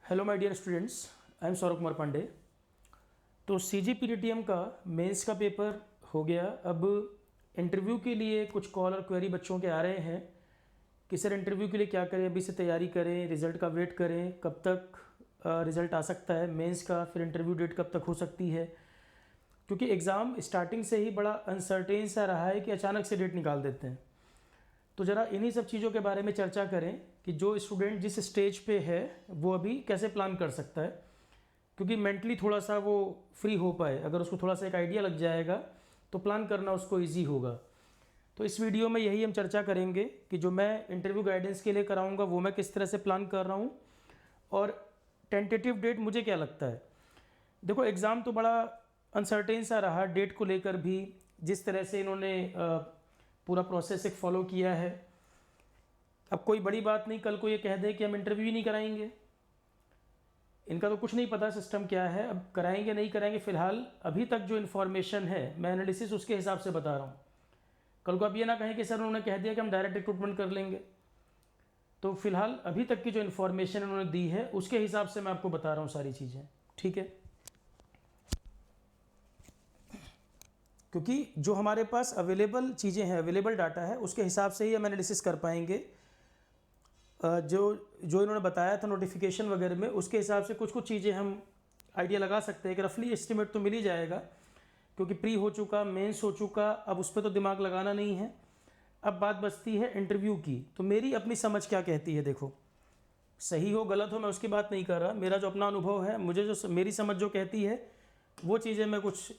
Hello my dear students, I am Saurabh Kumar Pandey. तो CGPTM का mains का पेपर हो गया। अब इंटरव्यू के लिए कुछ कॉल और क्वेरी बच्चों के आ रहे हैं कि सर इंटरव्यू के लिए क्या करें, अभी से तैयारी करें, रिज़ल्ट का वेट करें, कब तक रिज़ल्ट आ सकता है मेंस का, फिर इंटरव्यू डेट कब तक हो सकती है। क्योंकि एग्ज़ाम स्टार्टिंग से ही बड़ा अनसर्टेन सा रहा है कि अचानक से डेट निकाल देते हैं। तो ज़रा इन्हीं सब चीज़ों के बारे में चर्चा करें कि जो स्टूडेंट जिस स्टेज पे है वो अभी कैसे प्लान कर सकता है, क्योंकि मेंटली थोड़ा सा वो फ्री हो पाए। अगर उसको थोड़ा सा एक आइडिया लग जाएगा तो प्लान करना उसको इजी होगा। तो इस वीडियो में यही हम चर्चा करेंगे कि जो मैं इंटरव्यू गाइडेंस के लिए कराऊंगा वो मैं किस तरह से प्लान कर रहा हूँ और टेंटेटिव डेट मुझे क्या लगता है। देखो, एग्ज़ाम तो बड़ा अनसर्टेन सा रहा डेट को लेकर भी, जिस तरह से इन्होंने पूरा प्रोसेस एक फ़ॉलो किया है। अब कोई बड़ी बात नहीं, कल को ये कह दे कि हम इंटरव्यू ही नहीं कराएंगे। इनका तो कुछ नहीं पता सिस्टम क्या है। अब कराएंगे नहीं कराएंगे, फ़िलहाल अभी तक जो इन्फॉर्मेशन है मैं एनालिसिस उसके हिसाब से बता रहा हूँ। कल को अब ये ना कहें कि सर उन्होंने कह दिया कि हम डायरेक्ट रिक्रूटमेंट कर लेंगे। तो फिलहाल अभी तक की जो इन्फॉर्मेशन उन्होंने दी है उसके हिसाब से मैं आपको बता रहा हूँ सारी चीज़ें, ठीक है। क्योंकि जो हमारे पास अवेलेबल चीज़ें हैं, अवेलेबल डाटा है, उसके हिसाब से ही हम एनालिसिस कर पाएंगे। जो जो इन्होंने बताया था नोटिफिकेशन वगैरह में, उसके हिसाब से कुछ कुछ चीज़ें हम आइडिया लगा सकते हैं कि रफली एस्टिमेट तो मिल ही जाएगा। क्योंकि प्री हो चुका, मेंस हो चुका, अब उस पर तो दिमाग लगाना नहीं है। अब बात बचती है इंटरव्यू की। तो मेरी अपनी समझ क्या कहती है, देखो सही हो गलत हो मैं उसकी बात नहीं कर रहा, मेरा जो अपना अनुभव है, मुझे जो मेरी समझ जो कहती है वो चीज़ें मैं कुछ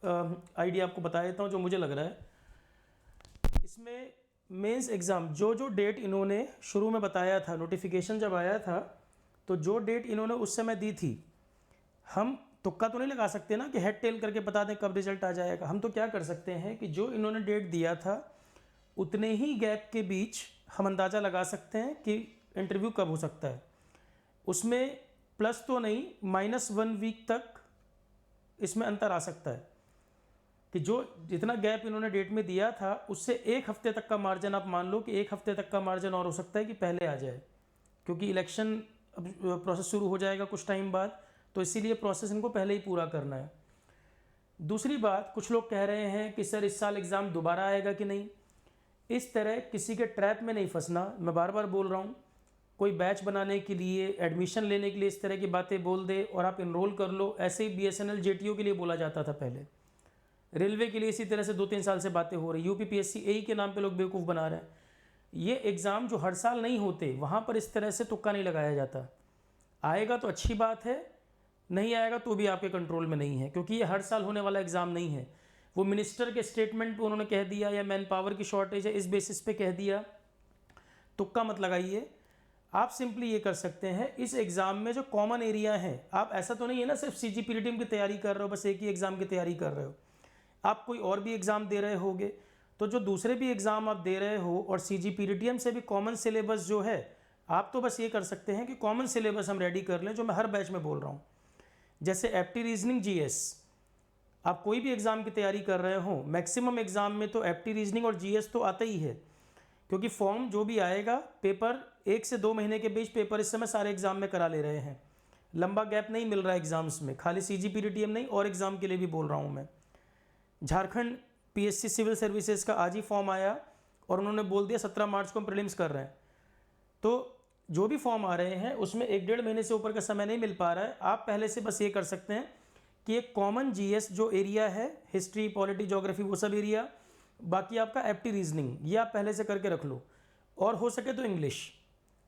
आइडिया आपको बता देता हूँ जो मुझे लग रहा है। इसमें मेंस एग्ज़ाम जो डेट इन्होंने शुरू में बताया था, नोटिफिकेशन जब आया था तो जो डेट इन्होंने उस समय दी थी, हम तुक्का तो नहीं लगा सकते ना कि हेड टेल करके बता दें कब रिजल्ट आ जाएगा। हम तो क्या कर सकते हैं कि जो इन्होंने डेट दिया था उतने ही गैप के बीच हम अंदाज़ा लगा सकते हैं कि इंटरव्यू कब हो सकता है। उसमें प्लस तो नहीं, -1 वीक तक इसमें अंतर आ सकता है कि जो जितना गैप इन्होंने डेट में दिया था उससे 1 हफ्ते तक का मार्जिन आप मान लो कि 1 हफ्ते तक का मार्जिन और हो सकता है कि पहले आ जाए, क्योंकि इलेक्शन अब प्रोसेस शुरू हो जाएगा कुछ टाइम बाद, तो इसीलिए प्रोसेस इनको पहले ही पूरा करना है। दूसरी बात, कुछ लोग कह रहे हैं कि सर इस साल एग्ज़ाम दोबारा आएगा कि नहीं। इस तरह किसी के ट्रैप में नहीं फंसना, मैं बार बार बोल रहा हूँ। कोई बैच बनाने के लिए, एडमिशन लेने के लिए इस तरह की बातें बोल दे और आप इनरोल कर लो। ऐसे ही BSNL JTO के लिए बोला जाता था पहले, रेलवे के लिए इसी तरह से 2-3 साल से बातें हो रही। UPPSC AE के नाम पे लोग बेवकूफ़ बना रहे हैं। ये एग्ज़ाम जो हर साल नहीं होते वहाँ पर इस तरह से तुक्का नहीं लगाया जाता। आएगा तो अच्छी बात है, नहीं आएगा तो भी आपके कंट्रोल में नहीं है, क्योंकि ये हर साल होने वाला एग्ज़ाम नहीं है। वो मिनिस्टर के स्टेटमेंट पे उन्होंने कह दिया या मैन पावर की शॉर्टेज है इस बेसिस पे कह दिया, तुक्का मत लगाइए। आप सिंपली ये कर सकते हैं, इस एग्ज़ाम में जो कॉमन एरिया है, आप ऐसा तो नहीं है ना सिर्फ CGPTM की तैयारी कर रहे हो, बस एक ही एग्ज़ाम की तैयारी कर रहे हो। आप कोई और भी एग्ज़ाम दे रहे होगे, तो जो दूसरे भी एग्ज़ाम आप दे रहे हो और CGPTM से भी कॉमन सिलेबस जो है, आप तो बस ये कर सकते हैं कि कॉमन सिलेबस हम रेडी कर लें, जो मैं हर बैच में बोल रहा हूँ। जैसे एप्टी रीजनिंग GS, आप कोई भी एग्ज़ाम की तैयारी कर रहे हो, मैक्सिमम एग्ज़ाम में तो एप्टी रीजनिंग और GS तो आता ही है, क्योंकि फॉर्म जो भी आएगा, पेपर 1 से 2 महीने के बीच पेपर इस समय सारे एग्ज़ाम में करा ले रहे हैं। लंबा गैप नहीं मिल रहा है एग्ज़ाम्स में, खाली CGPTM नहीं और एग्ज़ाम के लिए भी बोल रहा हूँ मैं। झारखंड PSC सिविल सर्विसेज का आज ही फॉर्म आया और उन्होंने बोल दिया 17 मार्च को हम प्रीलिम्स कर रहे हैं। तो जो भी फॉर्म आ रहे हैं उसमें 1-1.5 महीने से ऊपर का समय नहीं मिल पा रहा है। आप पहले से बस ये कर सकते हैं कि एक कॉमन GS जो एरिया है, हिस्ट्री, पॉलिटी, ज्योग्राफी, वो सब एरिया, बाकी आपका एप्टी रीजनिंग, ये आप पहले से करके रख लो। और हो सके तो इंग्लिश,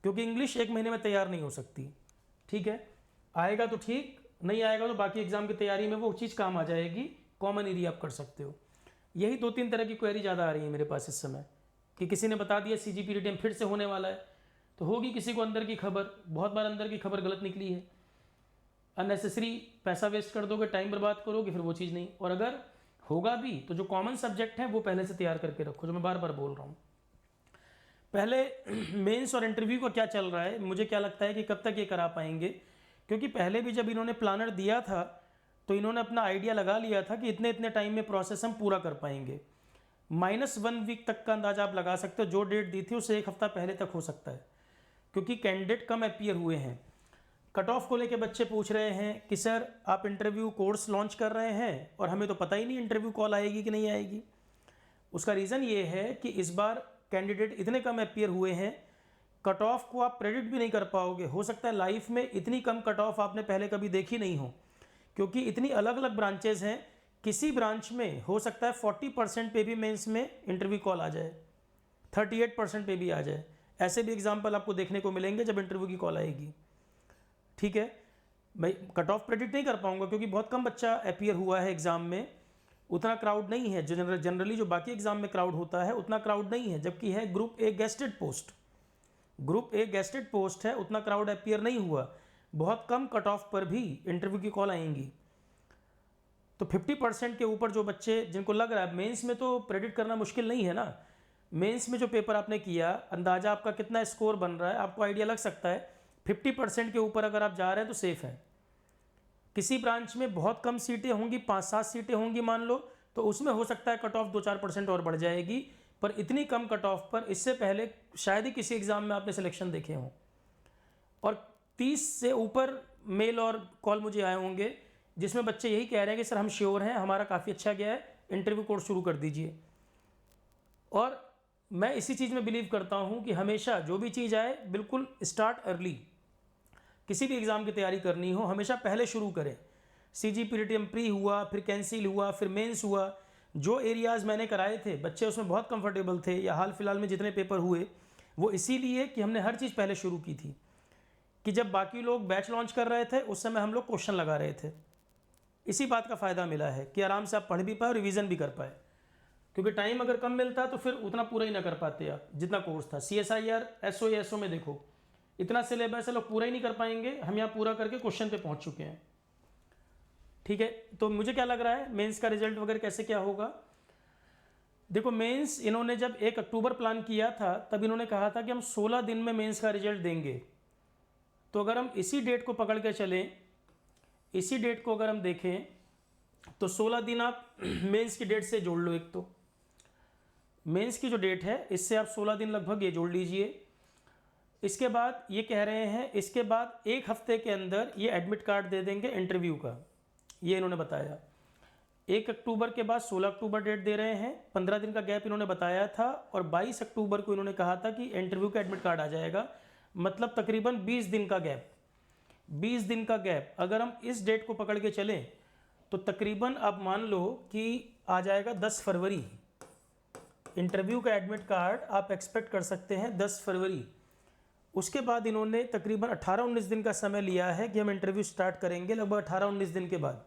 क्योंकि इंग्लिश 1 महीने में तैयार नहीं हो सकती, ठीक है। आएगा तो ठीक, नहीं आएगा तो बाकी एग्जाम की तैयारी में वो चीज़ काम आ जाएगी। कॉमन एरिया आप कर सकते हो। यही 2-3 तरह की क्वेरी ज़्यादा आ रही है मेरे पास इस समय, कि किसी ने बता दिया CGPTM फिर से होने वाला है, तो होगी किसी को अंदर की खबर। बहुत बार अंदर की खबर गलत निकली है। अननेसेसरी पैसा वेस्ट कर दोगे, टाइम बर्बाद करोगे, फिर वो चीज़ नहीं। और अगर होगा भी तो जो कॉमन सब्जेक्ट है वो पहले से तैयार करके रखो, जो मैं बार बार बोल रहा हूँ। पहले मेंस और इंटरव्यू का क्या चल रहा है, मुझे क्या लगता है कि कब तक ये करा पाएंगे, क्योंकि पहले भी जब इन्होंने प्लानर दिया था तो इन्होंने अपना आइडिया लगा लिया था कि इतने इतने टाइम में प्रोसेस हम पूरा कर पाएंगे। -1 वीक तक का अंदाजा आप लगा सकते हो। जो डेट दी थी उससे 1 हफ्ता पहले तक हो सकता है, क्योंकि कैंडिडेट कम अपीयर हुए हैं। कट ऑफ को लेके बच्चे पूछ रहे हैं कि सर आप इंटरव्यू कोर्स लॉन्च कर रहे हैं और हमें तो पता ही नहीं इंटरव्यू कॉल आएगी कि नहीं आएगी। उसका रीज़न ये है कि इस बार कैंडिडेट इतने कम अपीयर हुए हैं, कट ऑफ को आप प्रेडिक्ट भी नहीं कर पाओगे। हो सकता है लाइफ में इतनी कम कट ऑफ आपने पहले कभी देखी नहीं हो, क्योंकि इतनी अलग अलग ब्रांचेज हैं। किसी ब्रांच में हो सकता है 40% पे भी मेंस में इंटरव्यू कॉल आ जाए, 38% पे भी आ जाए। ऐसे भी एग्जाम्पल आपको देखने को मिलेंगे जब इंटरव्यू की कॉल आएगी। ठीक है, मैं कट ऑफ प्रेडिक्ट नहीं कर पाऊंगा क्योंकि बहुत कम बच्चा अपीयर हुआ है एग्ज़ाम में, उतना क्राउड नहीं है। जनरली जो बाकी एग्ज़ाम में क्राउड होता है उतना क्राउड नहीं है, जबकि है group A gazetted post, group A gazetted post है, उतना क्राउड अपीयर नहीं हुआ। बहुत कम कट ऑफ पर भी इंटरव्यू की कॉल आएंगी। तो 50% के ऊपर जो बच्चे जिनको लग रहा है मेंस में तो प्रेडिक्ट करना मुश्किल नहीं है ना, मेंस में जो पेपर आपने किया अंदाज़ा आपका कितना स्कोर बन रहा है आपको आइडिया लग सकता है। 50% के ऊपर अगर आप जा रहे हैं तो सेफ़ है। किसी ब्रांच में बहुत कम सीटें होंगी, 5-7 सीटें होंगी मान लो, तो उसमें हो सकता है कट ऑफ 2-4% और बढ़ जाएगी, पर इतनी कम कट ऑफ पर इससे पहले शायद ही किसी एग्ज़ाम में आपने सिलेक्शन देखे हों। और 30 से ऊपर मेल और कॉल मुझे आए होंगे जिसमें बच्चे यही कह रहे हैं कि सर हम श्योर हैं, हमारा काफ़ी अच्छा गया है, इंटरव्यू कोर्स शुरू कर दीजिए। और मैं इसी चीज़ में बिलीव करता हूँ कि हमेशा जो भी चीज़ आए बिल्कुल स्टार्ट अर्ली। किसी भी एग्ज़ाम की तैयारी करनी हो हमेशा पहले शुरू करें। CGPTM प्री हुआ, फिर कैंसिल हुआ, फिर मेंस हुआ। जो एरियाज़ मैंने कराए थे बच्चे उसमें बहुत कंफर्टेबल थे, या हाल फिलहाल में जितने पेपर हुए वो इसीलिए कि हमने हर चीज़ पहले शुरू की थी, कि जब बाकी लोग बैच लॉन्च कर रहे थे उस समय हम लोग क्वेश्चन लगा रहे थे। इसी बात का फ़ायदा मिला है कि आराम से आप पढ़ भी पाए और रिवीजन भी कर पाए, क्योंकि टाइम अगर कम मिलता तो फिर उतना पूरा ही ना कर पाते आप जितना कोर्स था। CSIR SO में देखो इतना सिलेबस है, लोग पूरा ही नहीं कर पाएंगे, हम यहाँ पूरा करके क्वेश्चन पे पहुँच चुके हैं। ठीक है, तो मुझे क्या लग रहा है मेंस का रिजल्ट वगैरह कैसे क्या होगा। देखो मेंस इन्होंने जब 1 अक्टूबर प्लान किया था तब इन्होंने कहा था कि हम 16 दिन में मेंस का रिजल्ट देंगे। तो अगर हम इसी डेट को पकड़ के चलें, इसी डेट को अगर हम देखें तो 16 दिन आप मेंस की डेट से जोड़ लो। एक तो मेंस की जो डेट है इससे आप 16 दिन लगभग ये जोड़ लीजिए। इसके बाद ये कह रहे हैं इसके बाद 1 हफ्ते के अंदर ये एडमिट कार्ड दे देंगे इंटरव्यू का, ये इन्होंने बताया। 1 अक्टूबर के बाद 16 अक्टूबर डेट दे रहे हैं, 15 दिन का गैप इन्होंने बताया था, और 22 अक्टूबर को इन्होंने कहा था कि इंटरव्यू का एडमिट कार्ड आ जाएगा। मतलब तकरीबन 20 दिन का गैप, 20 दिन का गैप अगर हम इस डेट को पकड़ के चलें तो तकरीबन आप मान लो कि आ जाएगा 10 फरवरी। इंटरव्यू का एडमिट कार्ड आप एक्सपेक्ट कर सकते हैं 10 फरवरी। उसके बाद इन्होंने तकरीबन 18-19 दिन का समय लिया है कि हम इंटरव्यू स्टार्ट करेंगे, लगभग 18-19 दिन के बाद।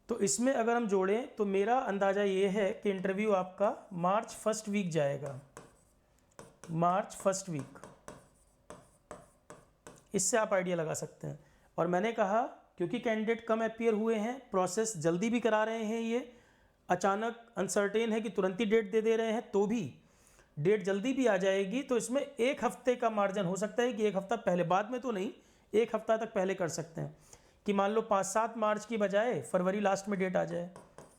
तो इसमें अगर हम जोड़ें तो मेरा अंदाज़ा ये है कि इंटरव्यू आपका मार्च 1st वीक जाएगा, मार्च 1st वीक। इससे आप आइडिया लगा सकते हैं। और मैंने कहा क्योंकि कैंडिडेट कम अपीयर हुए हैं, प्रोसेस जल्दी भी करा रहे हैं, ये अचानक अनसर्टेन है कि तुरंत ही डेट दे रहे हैं, तो भी डेट जल्दी भी आ जाएगी। तो इसमें 1 हफ्ते का मार्जिन हो सकता है कि 1 हफ्ता पहले, बाद में तो नहीं, 1 हफ्ता तक पहले कर सकते हैं कि मान लो 5-7 मार्च की बजाय फरवरी लास्ट में डेट आ जाए।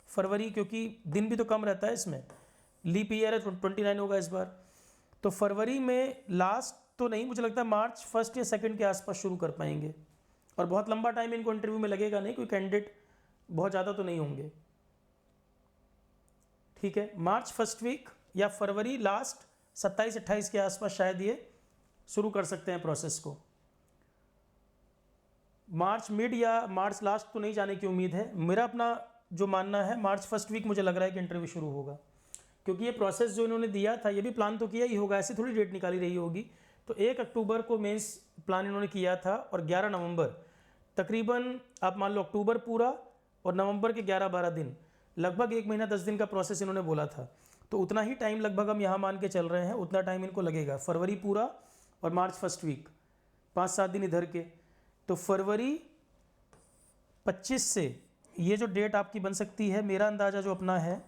फरवरी क्योंकि दिन भी तो कम रहता है, इसमें लीप ईयर है, 29 होगा इस बार। तो फरवरी में लास्ट तो नहीं, मुझे लगता है मार्च 1st या 2nd के आसपास शुरू कर पाएंगे। और बहुत लंबा टाइम इनको इंटरव्यू में लगेगा नहीं, कोई कैंडिडेट बहुत ज़्यादा तो नहीं होंगे। ठीक है, मार्च 1st वीक या फरवरी लास्ट 27-28 के आसपास शायद ये शुरू कर सकते हैं प्रोसेस को। मार्च मिड या मार्च लास्ट तो नहीं जाने की उम्मीद है। मेरा अपना जो मानना है मार्च 1st वीक मुझे लग रहा है कि इंटरव्यू शुरू होगा, क्योंकि ये प्रोसेस जो इन्होंने दिया था ये भी प्लान तो किया ही होगा, ऐसी थोड़ी डेट निकाली रही होगी। तो 1 अक्टूबर को मेंस प्लान इन्होंने किया था और 11 नवंबर, तकरीबन आप मान लो अक्टूबर पूरा और नवंबर के 11-12 दिन, लगभग 1 महीना 10 दिन का प्रोसेस इन्होंने बोला था। तो उतना ही टाइम लगभग हम यहाँ मान के चल रहे हैं, उतना टाइम इनको लगेगा, फरवरी पूरा और मार्च 1st वीक, 5-7 दिन इधर के। तो फरवरी 25 से ये जो डेट आपकी बन सकती है, मेरा अंदाज़ा जो अपना है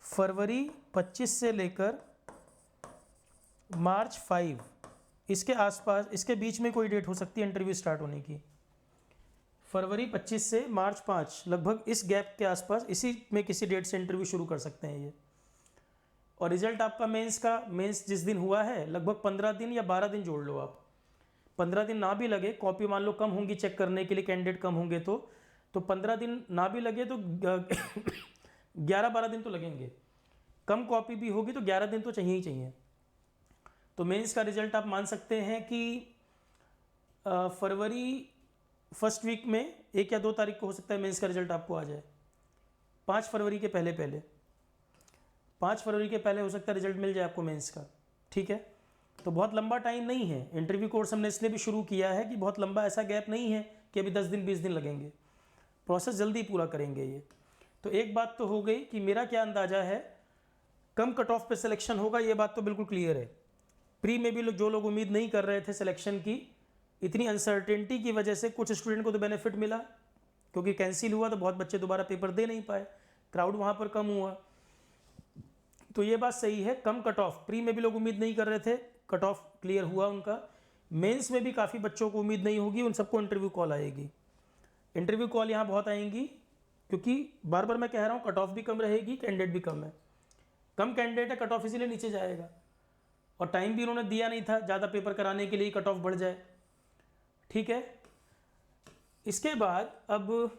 फरवरी 25 से लेकर मार्च 5 इसके आसपास, इसके बीच में कोई डेट हो सकती है इंटरव्यू स्टार्ट होने की। फरवरी 25 से मार्च 5 लगभग इस गैप के आसपास, इसी में किसी डेट से इंटरव्यू शुरू कर सकते हैं ये। और रिजल्ट आपका मेंस का, मेंस जिस दिन हुआ है लगभग 15 दिन या 12 दिन जोड़ लो आप, 15 दिन ना भी लगे, कॉपी मान लो कम होंगी चेक करने के लिए, कैंडिडेट कम होंगे तो 15 दिन ना भी लगे तो 11-12 दिन तो लगेंगे। कम कॉपी भी होगी तो 11 दिन तो चाहिए ही चाहिए। तो मेंस का रिजल्ट आप मान सकते हैं कि फरवरी फर्स्ट वीक में 1 या 2 तारीख को हो सकता है मेंस का रिजल्ट आपको आ जाए। 5 फरवरी के पहले 5 फरवरी के पहले हो सकता है रिजल्ट मिल जाए आपको मेंस का। ठीक है, तो बहुत लंबा टाइम नहीं है। इंटरव्यू कोर्स हमने इसलिए भी शुरू किया है कि बहुत लंबा ऐसा गैप नहीं है कि अभी 10 दिन 20 दिन लगेंगे, प्रोसेस जल्दी पूरा करेंगे ये। तो एक बात तो हो गई कि मेरा क्या अंदाज़ा है, कम कट ऑफ पे सिलेक्शन होगा, ये बात तो बिल्कुल क्लियर है। प्री में भी जो लोग उम्मीद नहीं कर रहे थे सिलेक्शन की, इतनी अनसर्टेनिटी की वजह से कुछ स्टूडेंट को तो बेनिफिट मिला, क्योंकि कैंसिल हुआ तो बहुत बच्चे दोबारा पेपर दे नहीं पाए, क्राउड वहाँ पर कम हुआ। तो ये बात सही है, कम कट ऑफ, प्री में भी लोग उम्मीद नहीं कर रहे थे, कट ऑफ क्लियर हुआ उनका। मेंस में भी काफ़ी बच्चों को उम्मीद नहीं होगी, उन सबको इंटरव्यू कॉल आएगी। इंटरव्यू कॉल यहाँ बहुत आएंगी, क्योंकि बार बार मैं कह रहा हूँ कट ऑफ भी कम रहेगी, कैंडिडेट भी कम है। कम कैंडिडेट है, कट ऑफ इसीलिए नीचे जाएगा, और टाइम भी उन्होंने दिया नहीं था ज़्यादा पेपर कराने के लिए, कट ऑफ बढ़ जाए। ठीक है, इसके बाद अब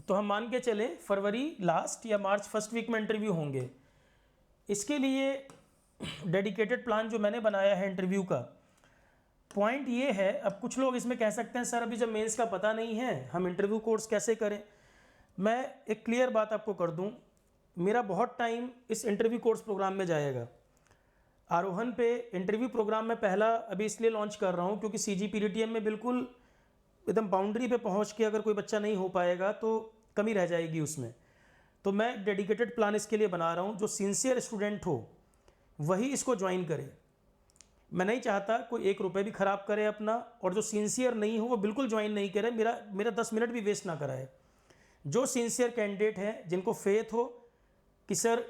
तो हम मान के चले फरवरी लास्ट या मार्च फर्स्ट वीक में इंटरव्यू होंगे। इसके लिए डेडिकेटेड प्लान जो मैंने बनाया है इंटरव्यू का, पॉइंट ये है, अब कुछ लोग इसमें कह सकते हैं सर अभी जब मेंस का पता नहीं है हम इंटरव्यू कोर्स कैसे करें। मैं एक क्लियर बात आपको कर दूं, मेरा बहुत टाइम इस इंटरव्यू कोर्स प्रोग्राम में जाएगा। आरोहन पे इंटरव्यू प्रोग्राम में पहला अभी इसलिए लॉन्च कर रहा हूँ क्योंकि CGPDTM में बिल्कुल एकदम बाउंड्री पे पहुँच के अगर कोई बच्चा नहीं हो पाएगा तो कमी रह जाएगी उसमें। तो मैं डेडिकेटेड प्लान इसके लिए बना रहा हूँ, जो सिंसियर स्टूडेंट हो वही इसको ज्वाइन करे। मैं नहीं चाहता कोई 1 रुपये भी ख़राब करे अपना, और जो सिंसियर नहीं हो वो बिल्कुल ज्वाइन नहीं करे, मेरा 10 मिनट भी वेस्ट ना कराए। जो सिंसियर कैंडिडेट हैं, जिनको फेथ हो कि सर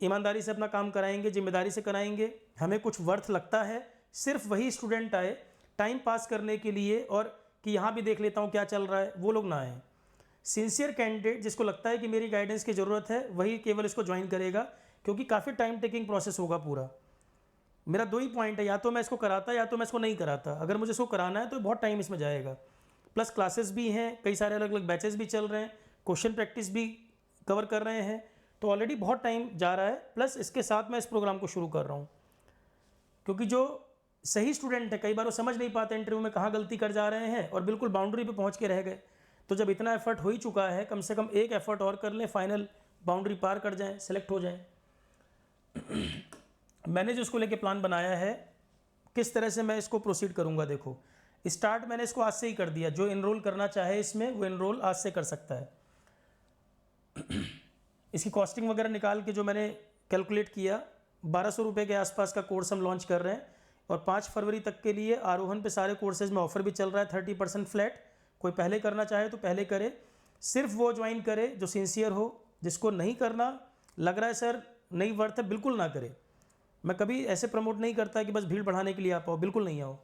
ईमानदारी से अपना काम कराएंगे, जिम्मेदारी से कराएंगे, हमें कुछ वर्थ लगता है, सिर्फ वही स्टूडेंट आए टाइम पास करने के लिए, और कि यहाँ भी देख लेता हूँ क्या चल रहा है, वो लोग ना आए। सिंसियर कैंडिडेट जिसको लगता है कि मेरी गाइडेंस की ज़रूरत है, वही केवल इसको ज्वाइन करेगा, क्योंकि काफ़ी टाइम टेकिंग प्रोसेस होगा पूरा। मेरा 2 ही पॉइंट है, या तो मैं इसको कराता या तो मैं इसको नहीं कराता। अगर मुझे इसको कराना है तो बहुत टाइम इसमें जाएगा, प्लस क्लासेस भी हैं, कई सारे अलग अलग बैचेस भी चल रहे हैं, क्वेश्चन प्रैक्टिस भी कवर कर रहे हैं, तो ऑलरेडी बहुत टाइम जा रहा है। प्लस इसके साथ मैं इस प्रोग्राम को शुरू कर रहा हूँ, क्योंकि जो सही स्टूडेंट है कई बार वो समझ नहीं पाते इंटरव्यू में कहाँ गलती कर जा रहे हैं, और बिल्कुल बाउंड्री पे पहुँच के रह गए। तो जब इतना एफर्ट हो ही चुका है, कम से कम एक एफर्ट और कर लें, फाइनल बाउंड्री पार कर जाएँ, सेलेक्ट हो जाएँ। मैंने जो इसको लेके प्लान बनाया है, किस तरह से मैं इसको प्रोसीड करूँगा, देखो स्टार्ट मैंने इसको आज से ही कर दिया। जो इनरोल करना चाहे इसमें वो इनरोल आज से कर सकता है। इसकी कॉस्टिंग वगैरह निकाल के जो मैंने कैलकुलेट किया, 1200 रुपये के आसपास का कोर्स हम लॉन्च कर रहे हैं, और 5 फरवरी तक के लिए आरोहन पे सारे कोर्सेज में ऑफर भी चल रहा है 30% फ्लैट। कोई पहले करना चाहे तो पहले करे, सिर्फ वो ज्वाइन करे जो सिंसियर हो। जिसको नहीं करना लग रहा है सर नहीं वर्थ है, बिल्कुल ना करे। मैं कभी ऐसे प्रमोट नहीं करता कि बस भीड़ बढ़ाने के लिए आप आओ, बिल्कुल नहीं आओ।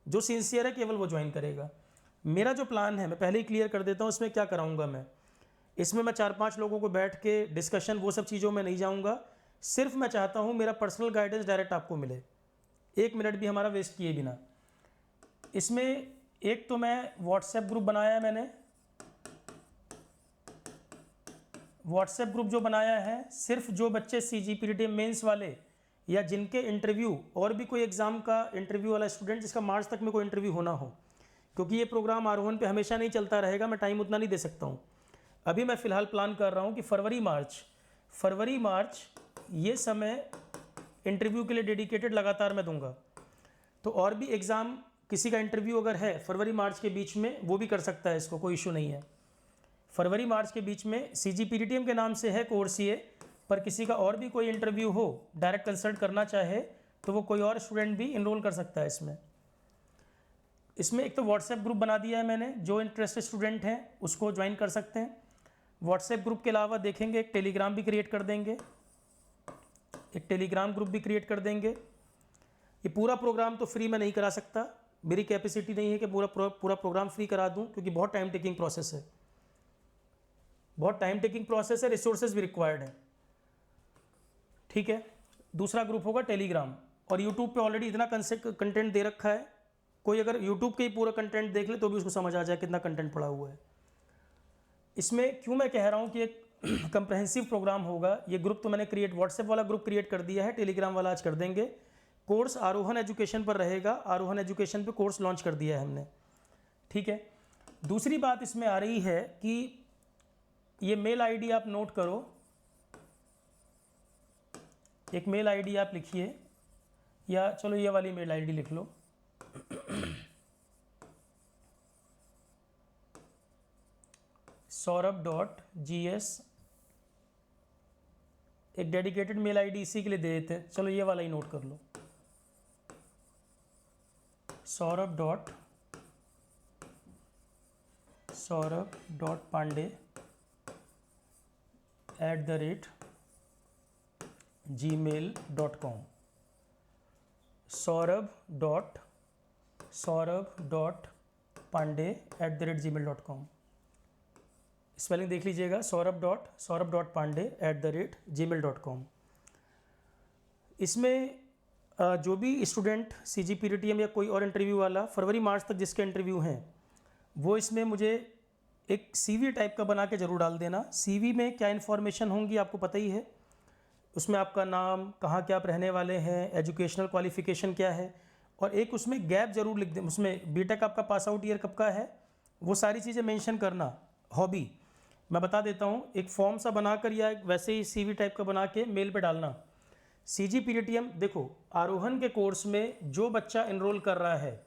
जो सिंसियर है केवल वो ज्वाइन करेगा। मेरा जो प्लान है मैं पहले ही क्लियर कर देता हूँ, इसमें क्या कराऊंगा मैं। इसमें मैं 4-5 लोगों को बैठ के डिस्कशन, वो सब चीज़ों में नहीं जाऊँगा। सिर्फ मैं चाहता हूँ मेरा पर्सनल गाइडेंस डायरेक्ट आपको मिले, 1 मिनट भी हमारा वेस्ट किए बिना। इसमें एक तो मैं व्हाट्सएप ग्रुप बनाया है, मैंने व्हाट्सएप ग्रुप जो बनाया है, सिर्फ जो बच्चे CGPDTM मेंस वाले या जिनके इंटरव्यू और भी कोई एग्ज़ाम का इंटरव्यू वाला स्टूडेंट जिसका मार्च तक में कोई इंटरव्यू होना हो, क्योंकि ये प्रोग्राम आरोहन पे हमेशा नहीं चलता रहेगा, मैं टाइम उतना नहीं दे सकता हूँ। अभी मैं फ़िलहाल प्लान कर रहा हूँ कि फरवरी मार्च ये समय इंटरव्यू के लिए डेडिकेटेड लगातार मैं दूंगा। तो और भी एग्ज़ाम, किसी का इंटरव्यू अगर है फरवरी मार्च के बीच में, वो भी कर सकता है, इसको कोई इशू नहीं है। फरवरी मार्च के बीच में CGPDTM के नाम से है कोर्स ये, पर किसी का और भी कोई इंटरव्यू हो, डायरेक्ट कंसल्ट करना चाहे तो वो कोई और स्टूडेंट भी इनरोल कर सकता है इसमें एक तो व्हाट्सएप ग्रुप बना दिया है मैंने, जो इंटरेस्टेड स्टूडेंट हैं उसको ज्वाइन कर सकते हैं। व्हाट्सएप ग्रुप के अलावा देखेंगे एक टेलीग्राम भी क्रिएट कर देंगे, एक टेलीग्राम ग्रुप भी क्रिएट कर देंगे। ये पूरा प्रोग्राम तो फ्री में नहीं करा सकता, मेरी कैपेसिटी नहीं है कि पूरा प्रोग्राम फ्री करा दूं, क्योंकि बहुत टाइम टेकिंग प्रोसेस है, रिसोर्सेज भी रिक्वायर्ड है। ठीक है, दूसरा ग्रुप होगा टेलीग्राम, और यूट्यूब पे ऑलरेडी इतना कंटेंट दे रखा है कोई अगर यूट्यूब के ही पूरा कंटेंट देख ले तो भी उसको समझ आ जाए कितना कंटेंट पड़ा हुआ है। इसमें क्यों मैं कह रहा हूँ कि एक कंप्रहेंसिव प्रोग्राम होगा। ये ग्रुप तो मैंने व्हाट्सएप वाला ग्रुप क्रिएट कर दिया है, टेलीग्राम वाला आज कर देंगे। कोर्स आरोहन एजुकेशन पर रहेगा, आरोहन एजुकेशन पे कोर्स लॉन्च कर दिया है हमने, ठीक है। दूसरी बात इसमें आ रही है कि ये मेल आईडी आप नोट करो, एक मेल आईडी आप लिखिए, या चलो ये वाली मेल आईडी लिख लो saurabh.gs, एक डेडिकेटेड मेल आईडी इसी के लिए दे देते हैं, चलो ये वाला ही नोट कर लो, saurabh.pandey@gmail.com, saurabh.pandey@gmail.com। स्पेलिंग देख लीजिएगा, saurabh.pandey@gmail.com। इसमें जो भी स्टूडेंट CGPTM या कोई और इंटरव्यू वाला फरवरी मार्च तक जिसके इंटरव्यू हैं, वो इसमें मुझे एक CV टाइप का बना के ज़रूर डाल देना। CV में क्या इन्फॉर्मेशन होंगी आपको पता ही है, उसमें आपका नाम, कहाँ क्या आप रहने वाले हैं, एजुकेशनल क्वालिफ़िकेशन क्या है, और एक उसमें गैप ज़रूर लिख दें, उसमें बीटेक आपका पास आउट ईयर कब का है, वो सारी चीज़ें मेंशन करना। हॉबी मैं बता देता हूँ, एक फॉर्म सा बनाकर या एक वैसे ही CV टाइप का बना के मेल पे डालना। CGPTM देखो, आरोहन के कोर्स में जो बच्चा इनरोल कर रहा है,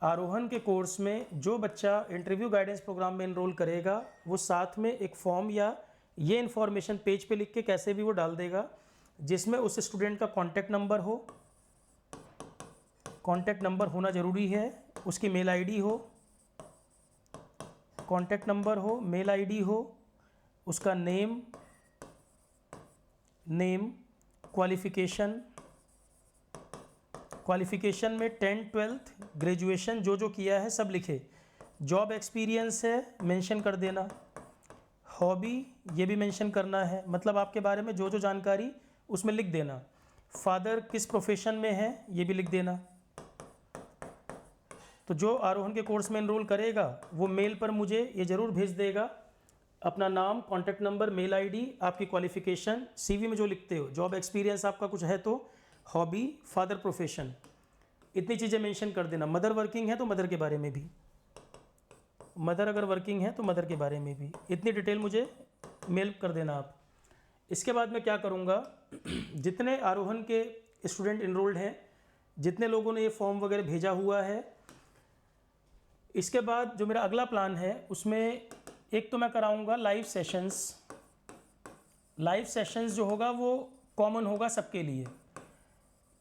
आरोहन के कोर्स में जो बच्चा इंटरव्यू गाइडेंस प्रोग्राम में इनरोल करेगा, वो साथ में एक फॉर्म या ये इन्फॉर्मेशन पेज पे लिख के कैसे भी वो डाल देगा, जिसमें उस स्टूडेंट का कॉन्टैक्ट नंबर हो, कॉन्टैक्ट नंबर होना ज़रूरी है, उसकी मेल आईडी हो, कॉन्टैक्ट नंबर हो, मेल आईडी हो, उसका नेम, क्वालिफ़िकेशन में 10th 12th ग्रेजुएशन जो जो किया है सब लिखे, जॉब एक्सपीरियंस है मेंशन कर देना, हॉबी ये भी मेंशन करना है, मतलब आपके बारे में जो जो जानकारी उसमें लिख देना, फादर किस प्रोफेशन में है ये भी लिख देना। तो जो आरोहन के कोर्स में एनरोल करेगा वो मेल पर मुझे ये ज़रूर भेज देगा अपना नाम, कॉन्टैक्ट नंबर, मेल आईडी, आपकी क्वालिफ़िकेशन, CV में जो लिखते हो, जॉब एक्सपीरियंस आपका कुछ है तो, हॉबी, फादर प्रोफेशन, इतनी चीज़ें मेंशन कर देना। मदर वर्किंग है तो मदर के बारे में भी, मदर अगर वर्किंग है तो मदर के बारे में भी, इतनी डिटेल मुझे मेल कर देना आप। इसके बाद मैं क्या करूँगा, जितने आरोहन के स्टूडेंट इनरोल्ड हैं, जितने लोगों ने ये फॉर्म वगैरह भेजा हुआ है, इसके बाद जो मेरा अगला प्लान है उसमें एक तो मैं कराऊंगा लाइव सेशंस। लाइव सेशंस जो होगा वो कॉमन होगा सबके लिए,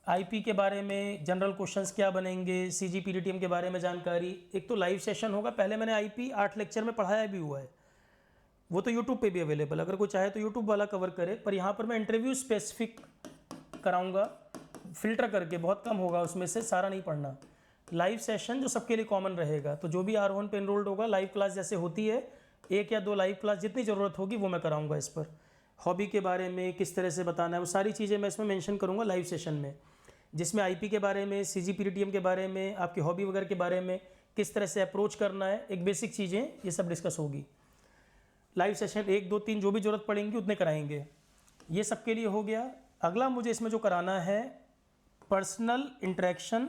IP के बारे में जनरल क्वेश्चंस क्या बनेंगे, CGPTM के बारे में जानकारी, एक तो लाइव सेशन होगा। पहले मैंने IP 8 लेक्चर में पढ़ाया भी हुआ है, वो तो यूट्यूब पे भी अवेलेबल, अगर कोई चाहे तो यूट्यूब वाला कवर करे, पर यहाँ पर मैं इंटरव्यू स्पेसिफिक कराऊंगा, फिल्टर करके, बहुत कम होगा उसमें से, सारा नहीं पढ़ना। लाइव सेशन जो सबके लिए कॉमन रहेगा, तो जो भी आरोहन पे एनरोल्ड होगा, लाइव क्लास जैसे होती है, 1 या 2 लाइव क्लास जितनी ज़रूरत होगी वो मैं कराऊंगा। इस पर हॉबी के बारे में किस तरह से बताना है, वो सारी चीज़ें मैं इसमें मेंशन करूंगा लाइव सेशन में, जिसमें IP के बारे में, CGPTM के बारे में, आपकी हॉबी वगैरह के बारे में, किस तरह से अप्रोच करना है, एक बेसिक चीज़ें ये सब डिस्कस होगी। लाइव सेशन 1 2 3 जो भी ज़रूरत पड़ेंगी उतने कराएंगे। ये सबके लिए हो गया। अगला मुझे इसमें जो कराना है, पर्सनल इंटरेक्शन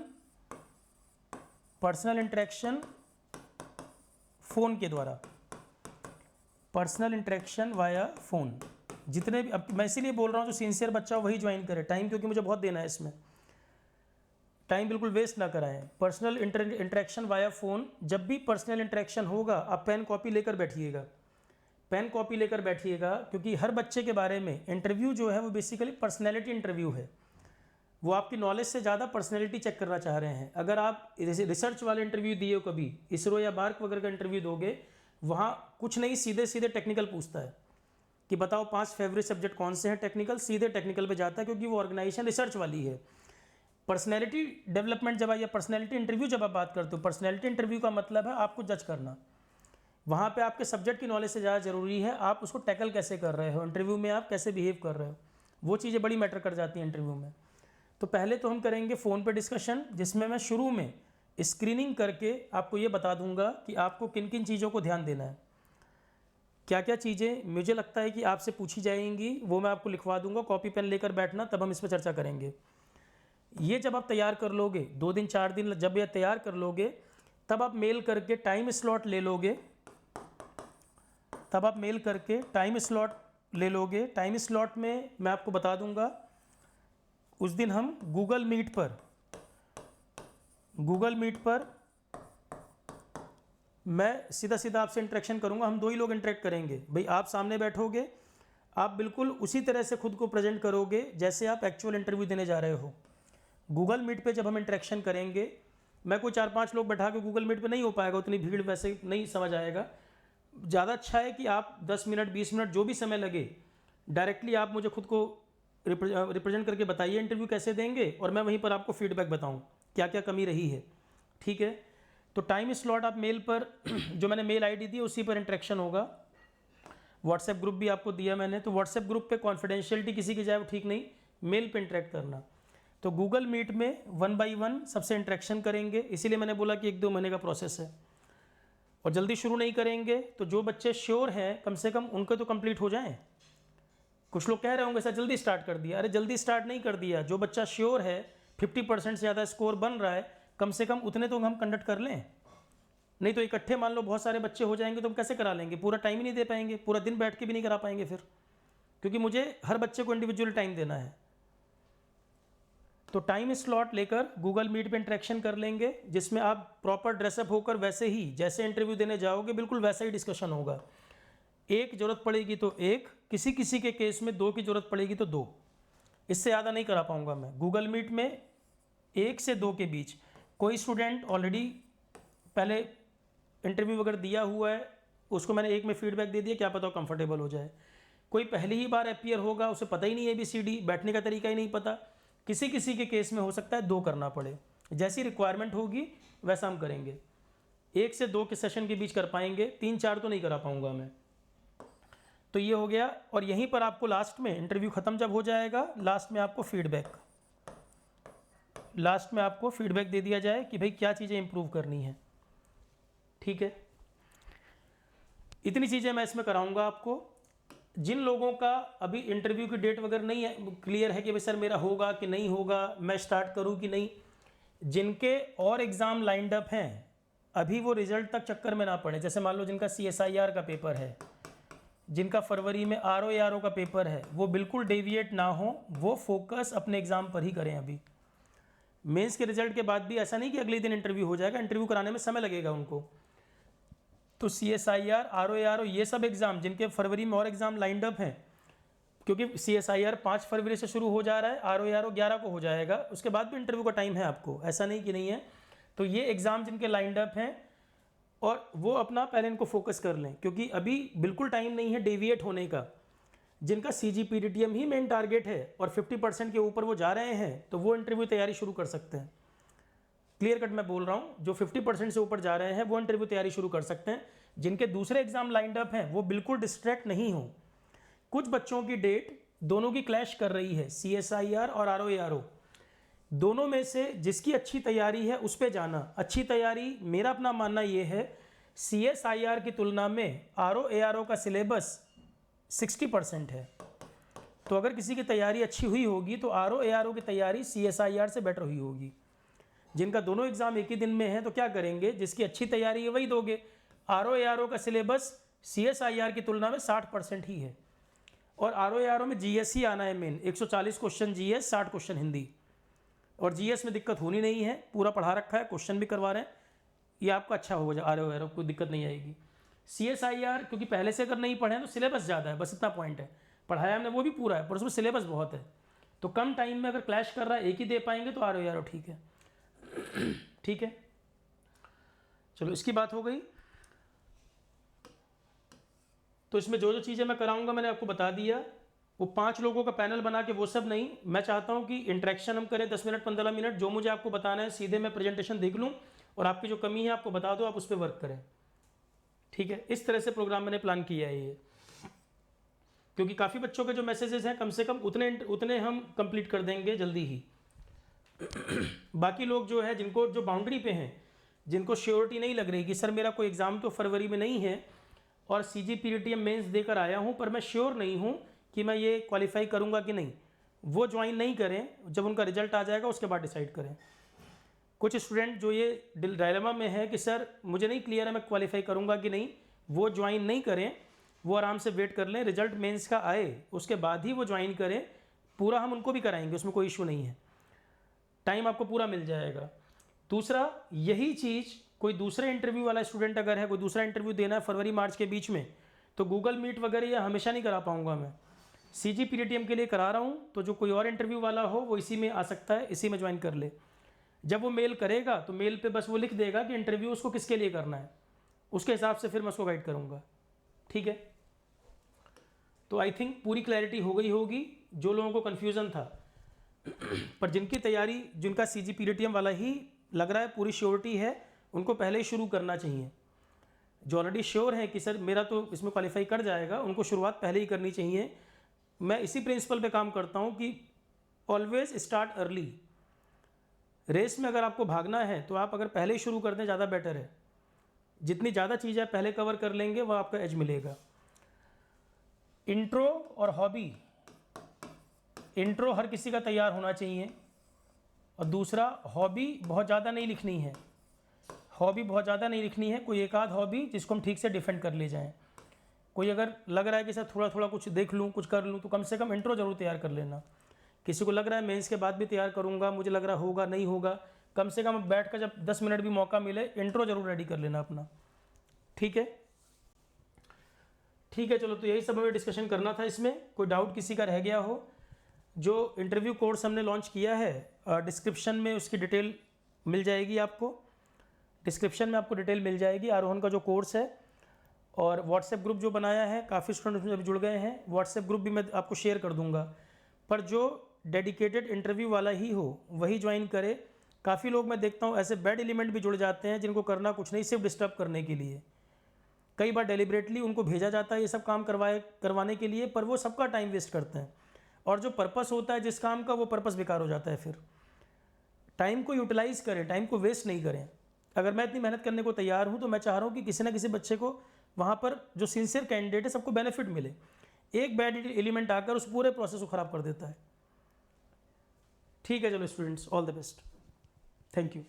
फ़ोन के द्वारा, पर्सनल इंटरेक्शन वाया फ़ोन। जितने भी, अब मैं इसीलिए बोल रहा हूँ जो सिंसियर बच्चा वही ज्वाइन करे, टाइम क्योंकि मुझे बहुत देना है इसमें, टाइम बिल्कुल वेस्ट ना कराएं। पर्सनल इंटरेक्शन वाया फ़ोन, जब भी पर्सनल इंटरेक्शन होगा आप पेन कॉपी लेकर बैठिएगा, पेन कॉपी लेकर बैठिएगा, क्योंकि हर बच्चे के बारे में इंटरव्यू जो है वो बेसिकली पर्सनैलिटी इंटरव्यू है। वो आपकी नॉलेज से ज़्यादा पर्सनैलिटी चेक करना चाह रहे हैं। अगर आप रिसर्च वाले इंटरव्यू दिए हो, कभी इसरो या बार्क वगैरह का इंटरव्यू दोगे, वहाँ कुछ नहीं, सीधे सीधे टेक्निकल पूछता है कि बताओ 5 फेवरेट सब्जेक्ट कौन से हैं टेक्निकल, सीधे टेक्निकल पे जाता है, क्योंकि वो ऑर्गेनाइजेशन रिसर्च वाली है। पर्सनैलिटी डेवलपमेंट जब या पर्सनैलिटी इंटरव्यू जब आप बात करते हो, पर्सनैलिटी इंटरव्यू का मतलब है आपको जज करना, वहाँ पे आपके सब्जेक्ट की नॉलेज से ज़्यादा ज़रूरी है आप उसको टैकल कैसे कर रहे हो, इंटरव्यू में आप कैसे बिहेव कर रहे हो, वो चीज़ें बड़ी मैटर कर जाती हैं इंटरव्यू में। तो पहले तो हम करेंगे फ़ोन पे डिस्कशन, जिसमें मैं शुरू में स्क्रीनिंग करके आपको ये बता दूंगा कि आपको किन किन चीज़ों को ध्यान देना है, क्या क्या चीज़ें मुझे लगता है कि आपसे पूछी जाएंगी, वो मैं आपको लिखवा दूंगा। कॉपी पेन लेकर बैठना, तब हम इस पर चर्चा करेंगे। ये जब आप तैयार कर लोगे, 2 दिन 4 दिन जब ये तैयार कर लोगे, तब आप मेल करके टाइम स्लॉट ले लोगे। टाइम स्लॉट में मैं आपको बता दूंगा, उस दिन हम गूगल मीट पर मैं सीधा सीधा आपसे इंटरेक्शन करूंगा। हम 2 ही लोग इंटरेक्ट करेंगे भाई। आप सामने बैठोगे, आप बिल्कुल उसी तरह से खुद को प्रेजेंट करोगे जैसे आप एक्चुअल इंटरव्यू देने जा रहे हो। गूगल मीट पे जब हम इंटरेक्शन करेंगे, मैं कोई 4-5 लोग बैठा के गूगल मीट पे नहीं हो पाएगा, उतनी भीड़ वैसे नहीं समझ आएगा। ज़्यादा अच्छा है कि आप 10 मिनट 20 मिनट जो भी समय लगे, डायरेक्टली आप मुझे खुद को रिप्रेजेंट करके बताइए इंटरव्यू कैसे देंगे, और मैं वहीं पर आपको फीडबैक बताऊँ क्या क्या कमी रही है। ठीक है, तो टाइम स्लॉट आप मेल पर जो मैंने मेल आईडी दी उसी पर इंटरेक्शन होगा। व्हाट्सएप ग्रुप भी आपको दिया मैंने, तो व्हाट्सएप ग्रुप पे कॉन्फिडेंशियलिटी किसी की जाए वो ठीक नहीं, मेल पे इंटरेक्ट करना। तो गूगल मीट में 1 by 1 सबसे इंटरेक्शन करेंगे, इसीलिए मैंने बोला कि 1-2 महीने का प्रोसेस है, और जल्दी शुरू नहीं करेंगे। तो जो बच्चे श्योर हैं कम से कम उनके तो कंप्लीट हो जाएं। कुछ लोग कह रहे होंगे सर जल्दी स्टार्ट कर दिया, अरे जल्दी स्टार्ट नहीं कर दिया। जो बच्चा श्योर है, 50% से ज़्यादा स्कोर बन रहा है, कम से कम उतने तो हम कंडक्ट कर लें। नहीं तो इकट्ठे मान लो बहुत सारे बच्चे हो जाएंगे तो हम कैसे करा लेंगे, पूरा टाइम ही नहीं दे पाएंगे, पूरा दिन बैठ के भी नहीं करा पाएंगे फिर, क्योंकि मुझे हर बच्चे को इंडिविजुअल टाइम देना है। तो टाइम स्लॉट लेकर गूगल मीट पे इंटरेक्शन कर लेंगे, जिसमें आप प्रॉपर ड्रेसअप होकर वैसे ही जैसे इंटरव्यू देने जाओगे बिल्कुल वैसा ही डिस्कशन होगा। 1 जरूरत पड़ेगी तो 1, किसी किसी के केस में 2 की जरूरत पड़ेगी तो 2, इससे ज़्यादा नहीं करा पाऊँगा मैं। गूगल मीट में 1 से 2 के बीच। कोई स्टूडेंट ऑलरेडी पहले इंटरव्यू वगैरह दिया हुआ है, उसको मैंने 1 में फीडबैक दे दिया, क्या पता कंफर्टेबल हो जाए। कोई पहली ही बार अपीयर होगा, उसे पता ही नहीं है ABCD, बैठने का तरीका ही नहीं पता, किसी किसी के केस में हो सकता है 2 करना पड़े। जैसी रिक्वायरमेंट होगी वैसा हम करेंगे। 1 से 2 के सेशन के बीच कर पाएंगे, 3-4 तो नहीं करा पाऊँगा मैं। तो ये हो गया, और यहीं पर आपको लास्ट में इंटरव्यू ख़त्म जब हो जाएगा, लास्ट में आपको फीडबैक दे दिया जाए कि भाई क्या चीज़ें इंप्रूव करनी है। ठीक है, इतनी चीज़ें मैं इसमें कराऊंगा आपको। जिन लोगों का अभी इंटरव्यू की डेट वगैरह नहीं है, क्लियर है कि भाई सर मेरा होगा कि नहीं होगा, मैं स्टार्ट करूं कि नहीं, जिनके और एग्ज़ाम लाइंड अप हैं, अभी वो रिजल्ट तक चक्कर में ना पड़े। जैसे मान लो जिनका CSIR का पेपर है, जिनका फरवरी में RO का पेपर है, वो बिल्कुल डेविएट ना हो, वो फोकस अपने एग्ज़ाम पर ही करें। अभी मेंस के रिजल्ट के बाद भी ऐसा नहीं कि अगले दिन इंटरव्यू हो जाएगा, इंटरव्यू कराने में समय लगेगा उनको। तो CSIR RO ये सब एग्ज़ाम जिनके फरवरी में और एग्ज़ाम लाइंड अप हैं, क्योंकि CSIR 5 फरवरी से शुरू हो जा रहा है, RO 11 को हो जाएगा, उसके बाद भी इंटरव्यू का टाइम है आपको, ऐसा नहीं कि नहीं है। तो ये एग्ज़ाम जिनके लाइंड अप हैं, और वो अपना पहले इनको फोकस कर लें, क्योंकि अभी बिल्कुल टाइम नहीं है डेविएट होने का। जिनका CGPDTM ही मेन टारगेट है और 50% के ऊपर वो जा रहे हैं, तो वो इंटरव्यू तैयारी शुरू कर सकते हैं। क्लियर कट मैं बोल रहा हूँ, जो 50% से ऊपर जा रहे हैं वो इंटरव्यू तैयारी शुरू कर सकते हैं। जिनके दूसरे एग्जाम लाइंड अप हैं वो बिल्कुल डिस्ट्रैक्ट नहीं हो। कुछ बच्चों की डेट दोनों की क्लैश कर रही है, CSIR और RO दोनों में से जिसकी अच्छी तैयारी है उस पे जाना। अच्छी तैयारी, मेरा अपना मानना ये है, CSIR की तुलना में RO का सिलेबस 60% है। तो अगर किसी की तैयारी अच्छी हुई होगी तो RO की तैयारी CSIR से बेटर हुई होगी। जिनका दोनों एग्जाम एक ही दिन में है तो क्या करेंगे, जिसकी अच्छी तैयारी है वही दोगे। RO का सिलेबस CSIR की तुलना में 60% ही है, और RO में GS ही आना है main. 140 question GS, 60 question Hindi, और GS में दिक्कत होनी नहीं है, पूरा पढ़ा रखा है, क्वेश्चन भी करवा रहे हैं, ये आपका अच्छा होगा। RO कोई दिक्कत नहीं आएगी। CSIR क्योंकि पहले से अगर नहीं पढ़े तो सिलेबस ज़्यादा है, बस इतना पॉइंट है, पढ़ाया हमने वो भी पूरा है, पर उसमें सिलेबस बहुत है। तो कम टाइम में अगर क्लैश कर रहा है, एक ही दे पाएंगे तो RO ठीक है। ठीक है, चलो इसकी बात हो गई। तो इसमें जो जो चीज़ें मैं कराऊंगा मैंने आपको बता दिया। वो 5 लोगों का पैनल बना के वो सब नहीं, मैं चाहता हूं कि इंटरेक्शन हम करें 10 मिनट 15 मिनट, जो मुझे आपको बताना है सीधे मैं प्रेजेंटेशन देख लूं और आपकी जो कमी है आपको बता दो, आप उस पर वर्क करें। ठीक है, इस तरह से प्रोग्राम मैंने प्लान किया है ये, क्योंकि काफ़ी बच्चों के जो मैसेजेस हैं कम से कम उतने हम कंप्लीट कर देंगे जल्दी ही। बाकी लोग जो है जिनको जो बाउंड्री पे हैं, जिनको श्योरिटी नहीं लग रही कि सर मेरा कोई एग्ज़ाम तो फरवरी में नहीं है और CGPTM मेंस देकर आया हूँ पर मैं श्योर नहीं हूँ कि मैं ये क्वालिफाई करूँगा कि नहीं, वो ज्वाइन नहीं करें, जब उनका रिजल्ट आ जाएगा उसके बाद डिसाइड करें। कुछ स्टूडेंट जो ये डायलेमा में है कि सर मुझे नहीं क्लियर है मैं क्वालिफाई करूँगा कि नहीं, वो ज्वाइन नहीं करें, वो आराम से वेट कर लें, रिजल्ट मेंस का आए उसके बाद ही वो ज्वाइन करें। पूरा हम उनको भी कराएंगे, उसमें कोई इशू नहीं है, टाइम आपको पूरा मिल जाएगा। दूसरा, यही चीज़ कोई दूसरे इंटरव्यू वाला स्टूडेंट अगर है, कोई दूसरा इंटरव्यू देना है फरवरी मार्च के बीच में, तो गूगल मीट वगैरह ये हमेशा नहीं करा पाऊँगा मैं, CGPTM के लिए करा रहा हूँ। तो जो कोई और इंटरव्यू वाला हो वो इसी में आ सकता है, इसी में ज्वाइन कर ले। जब वो मेल करेगा तो मेल पे बस वो लिख देगा कि इंटरव्यू उसको किसके लिए करना है, उसके हिसाब से फिर मैं उसको गाइड करूँगा। ठीक है, तो आई थिंक पूरी क्लैरिटी हो गई होगी जो लोगों को कन्फ्यूज़न था। पर जिनकी तैयारी, जिनका CGPTM वाला ही लग रहा है पूरी श्योरिटी है, उनको पहले ही शुरू करना चाहिए। जो ऑलरेडी श्योर है कि सर मेरा तो इसमें क्वालिफाई कर जाएगा, उनको शुरुआत पहले ही करनी चाहिए। मैं इसी प्रिंसिपल पे काम करता हूँ कि ऑलवेज स्टार्ट अर्ली। रेस में अगर आपको भागना है तो आप अगर पहले ही शुरू कर दें ज़्यादा बेटर है। जितनी ज़्यादा चीज़ें पहले कवर कर लेंगे वह आपका एज मिलेगा। इंट्रो और हॉबी, इंट्रो हर किसी का तैयार होना चाहिए, और दूसरा हॉबी बहुत ज़्यादा नहीं लिखनी है, हॉबी बहुत ज़्यादा नहीं लिखनी है, कोई एक आध हॉबी जिसको हम ठीक से डिफेंड कर ले जाएं। कोई अगर लग रहा है कि सर थोड़ा थोड़ा कुछ देख लूँ, कुछ कर लूँ, तो कम से कम इंट्रो ज़रूर तैयार कर लेना। किसी को लग रहा है मेंस के बाद भी तैयार करूँगा, मुझे लग रहा होगा नहीं होगा, कम से कम बैठ कर जब 10 मिनट भी मौका मिले इंट्रो ज़रूर रेडी कर लेना अपना। ठीक है, ठीक है, चलो तो यही सब हमें डिस्कशन करना था। इसमें कोई डाउट किसी का रह गया हो, जो इंटरव्यू कोर्स हमने लॉन्च किया है, डिस्क्रिप्शन में उसकी डिटेल मिल जाएगी आपको, डिस्क्रिप्शन में आपको डिटेल मिल जाएगी आरोहन का जो कोर्स है। और व्हाट्सएप ग्रुप जो बनाया है, काफ़ी स्टूडेंट उसमें अभी जुड़ गए हैं, व्हाट्सएप ग्रुप भी मैं आपको शेयर कर दूंगा। पर जो डेडिकेटेड इंटरव्यू वाला ही हो वही ज्वाइन करे। काफ़ी लोग मैं देखता हूँ ऐसे बैड एलिमेंट भी जुड़ जाते हैं जिनको करना कुछ नहीं, सिर्फ डिस्टर्ब करने के लिए। कई बार डेलिबरेटली उनको भेजा जाता है ये सब काम करवाने के लिए, पर वो सबका टाइम वेस्ट करते हैं, और जो पर्पस होता है जिस काम का, वो पर्पस बेकार हो जाता है। फिर टाइम को यूटिलाइज़ करें, टाइम को वेस्ट नहीं करें। अगर मैं इतनी मेहनत करने को तैयार हूँ तो मैं चाह रहा हूँ कि किसी ना किसी बच्चे को वहाँ पर, जो सिंसियर कैंडिडेट है, सबको बेनिफिट मिले। एक बैड एलिमेंट आकर उस पूरे प्रोसेस को ख़राब कर देता है। ठीक है, चलो students, all the best, thank you.